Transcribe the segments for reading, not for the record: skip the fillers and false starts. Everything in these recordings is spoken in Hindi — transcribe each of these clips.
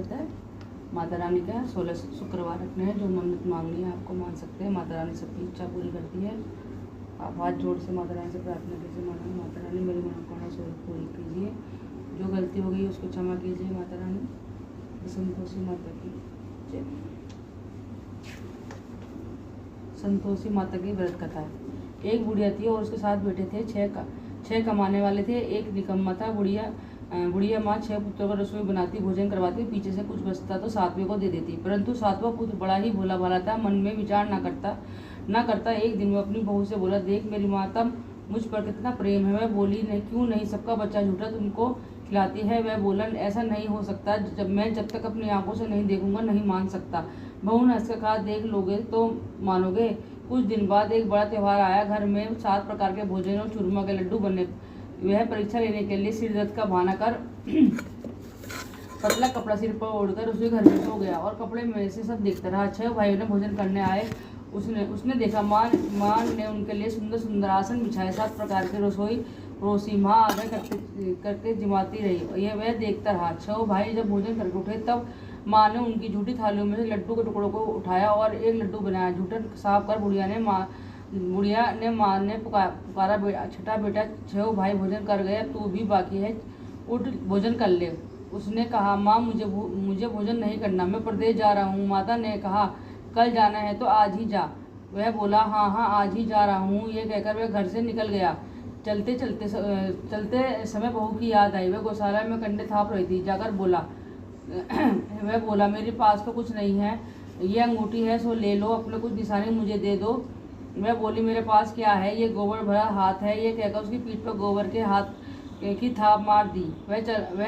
है माता रानी का 16 शुक्रवार रखने हैं। जो मन्नत मांगनी है आपको मांग सकते हैं। माता रानी सबकी इच्छा पूरी करती है। आप हाथ जोड़ से माता रानी से प्रार्थना कीजिए, माता रानी मेरी मनोकामना पूरी कीजिए, जो गलती हो गई उसको क्षमा कीजिए। माता रानी संतोषी माता की जय। संतोषी माता की व्रत कथा है। एक बुढ़िया थी और उसके साथ बेटे थे। छह कमाने वाले थे। एक निकम्मा था। बुढ़िया माँ 6 पुत्रों को रसोई बनाती, भोजन करवाती, पीछे से कुछ बचता तो 7वें को दे देती। परंतु 7वां पुत्र बड़ा ही भोला भाला था, मन में विचार न करता। एक दिन वो अपनी बहू से बोला, देख मेरी माता मुझ पर कितना प्रेम है। वह बोली, नहीं क्यों नहीं, सबका बच्चा झूठा तुमको खिलाती है। वह बोला, ऐसा नहीं हो सकता, जब तक अपनी आंखों से नहीं देखूंगा नहीं मान सकता। बहू ने हंसकर कहा, देख लोगे तो मानोगे। कुछ दिन बाद एक बड़ा त्योहार आया। घर में 7 प्रकार के भोजन और चूरमा के लड्डू बने। वह परीक्षा लेने के लिए सिर दर्द का बहाना कर पतला कपड़ा सिर पर ओढ़कर उसके घर में सो गया और कपड़े में से सब देखता रहा। 6 भाइयों ने भोजन करने आए। उसने देखा माँ ने उनके लिए सुंदर सुंदर आसन बिछाए, 7 प्रकार की रसोई परोसी। माँ आगे करके जिमाती रही। वह देखता रहा। 6 भाई जब भोजन करके उठे तब माँ ने उनकी झूठी थालियों में से लड्डू के टुकड़ों को उठाया और एक लड्डू बनाया। झूठन साफ कर बुढ़िया ने माँ ने पुकारा, छठा बेटा 6 भाई भोजन कर गए, तू भी बाकी है, उठ भोजन कर ले। उसने कहा, माँ मुझे भोजन नहीं करना, मैं प्रदेश जा रहा हूँ। माता ने कहा, कल जाना है तो आज ही जा। वह बोला, हाँ आज ही जा रहा हूँ। ये कहकर वह घर से निकल गया। चलते समय बहू की याद आई। वह गौशाला में कंडे थाप रही थी। जाकर बोला वह बोला, मेरे पास तो कुछ नहीं है, ये अंगूठी है सो ले लो, अपने कुछ निशानी मुझे दे दो। वह बोली, मेरे पास क्या है, ये गोबर भरा हाथ है। ये कहकर उसकी पीठ पर गोबर के हाथ की थाप मार दी। वह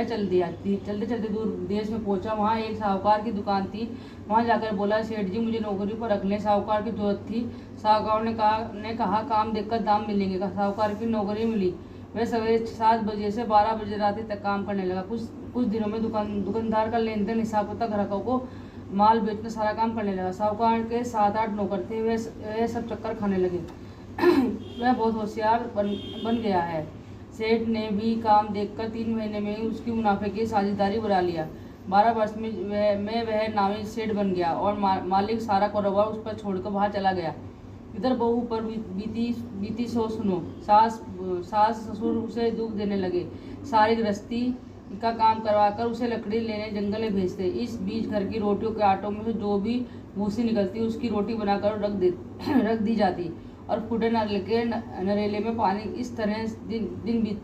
चल दिया। चलते चलते दूर देश में पहुंचा। वहाँ एक साहूकार की दुकान थी। वहाँ जाकर बोला, सेठ जी मुझे नौकरी पर रख लें, साहूकार की जरूरत थी। साहूकार ने कहा काम देखकर दाम मिलेंगे। साहूकार की नौकरी मिली। वह सवेरे 7 बजे से 12 बजे रात तक काम करने लगा। कुछ दिनों में दुकानदार का लेन देन, हिसाब किताब, ग्राहकों को माल बेचना, सारा काम करने लगा। साहूकार के 7-8 नौकर थे। वह सब चक्कर खाने लगे। वह बहुत होशियार बन गया है। सेठ ने भी काम देखकर 3 महीने में ही उसकी मुनाफे की साझेदारी बुला लिया। 12 वर्ष में वह नामी सेठ बन गया और मालिक सारा कारोबार उस पर छोड़कर बाहर चला गया। इधर बहू पर बीती सो सुनो। सास ससुर उसे दुख देने लगे। सारी गृहस्थी का काम करवाकर उसे लकड़ी लेने जंगल में भेजते। इस बीच घर की रोटियों के आटों में से जो भी भूसी निकलती उसकी रोटी बनाकर रख दी जाती और फूटे नरेले में पानी। इस तरह दिन बीत